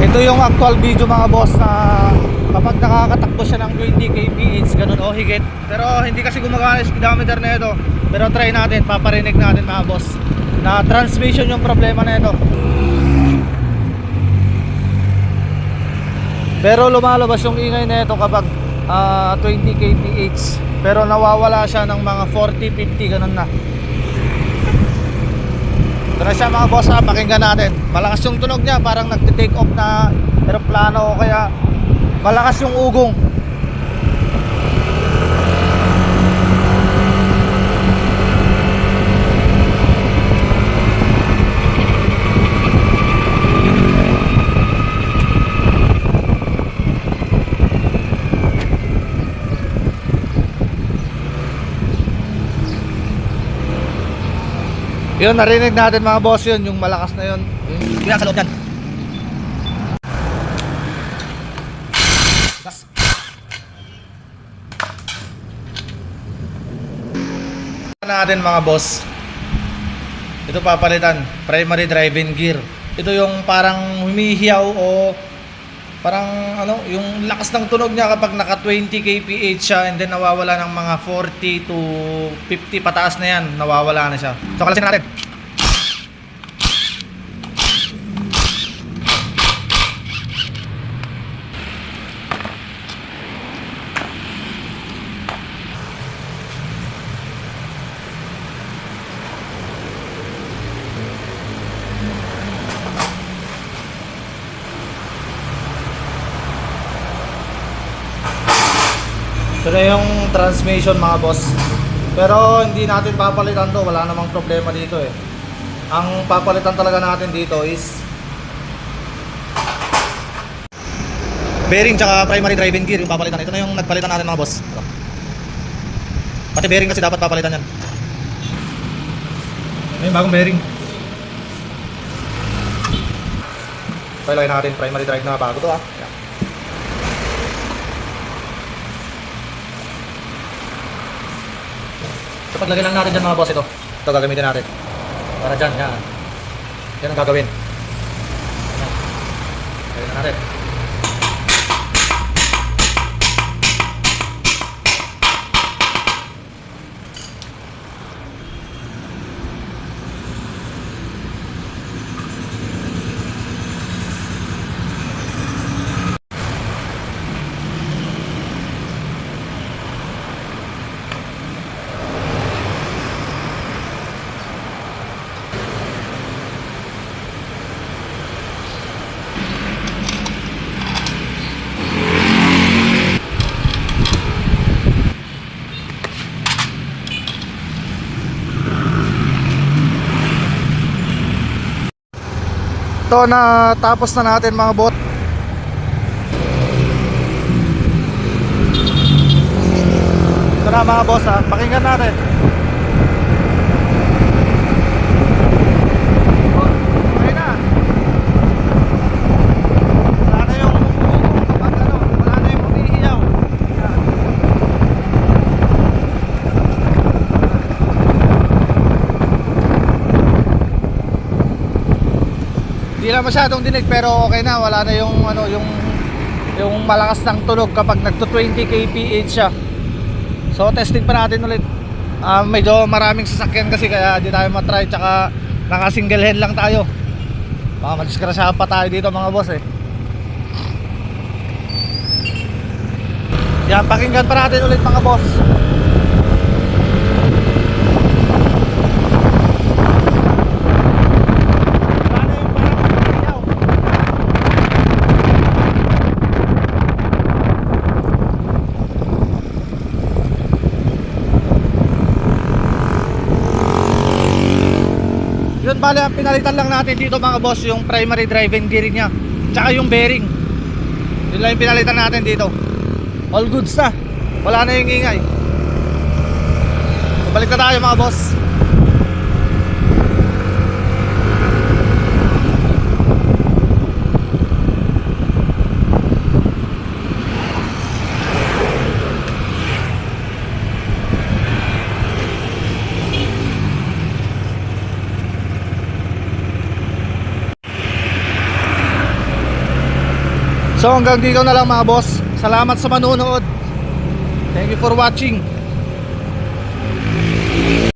Ito yung actual video mga boss na kapag nakakatakbo siya ng 20 kph ganun o higit. Pero hindi kasi gumagana yung speedometer na ito. Pero try natin, paparinig natin mga boss na transmission yung problema na ito. Pero lumalabas yung ingay na ito kapag 20 kph. Pero nawawala siya ng mga 40-50 ganun na. Ito na siya mga boss ha, pakinggan natin. Malakas yung tunog niya, parang nagte-take off na eroplano o kaya malakas yung ugong. Yun, narinig natin mga boss yun, yung malakas na yun. Yung sa loob yan. Natin mga boss, ito papalitan, primary driving gear. Ito yung parang humihiyaw o parang ano, yung lakas ng tunog niya kapag naka 20 kph siya and then nawawala ng mga 40 to 50 pataas na yan, nawawala na siya. So kalasin natin. Ito na yung transmission mga boss. Pero hindi natin papalitan to, wala namang problema dito eh. Ang papalitan talaga natin dito is bearing tsaka primary driving gear yung papalitan. Ito na yung nagpalitan natin mga boss. Pati bearing kasi dapat papalitan yan. May bagong bearing. Ito ilagay natin primary drive na bago to ah. So paglagay lang natin dyan mga boss, ito gagamitin natin para dyan, yan yan ang gagawin. Gagawin na natin. Ito na tapos na natin mga bot. Ito na mga boss ha, pakinggan natin. Okay na. Wala na yung wala na yung humihiyaw. Hindi na masyadong dinig pero okay na, wala na yung ano, yung malakas ng tunog kapag nagto 20 kph siya. So testing pa natin ulit. Medyo maraming sasakyan kasi kaya di tayo matry, tsaka naka single head lang tayo. Baka madiskrasyahan pa tayo dito mga boss eh. Yan, pakinggan pa natin ulit mga boss. Yun, bale, pinalitan lang natin dito mga boss yung primary driving gear niya tsaka yung bearing. Yun lang yung pinalitan natin dito. All goods na, wala na yung ingay. So, balik na tayo mga boss. So hanggang dito na lang mga boss. Salamat sa manonood. Thank you for watching.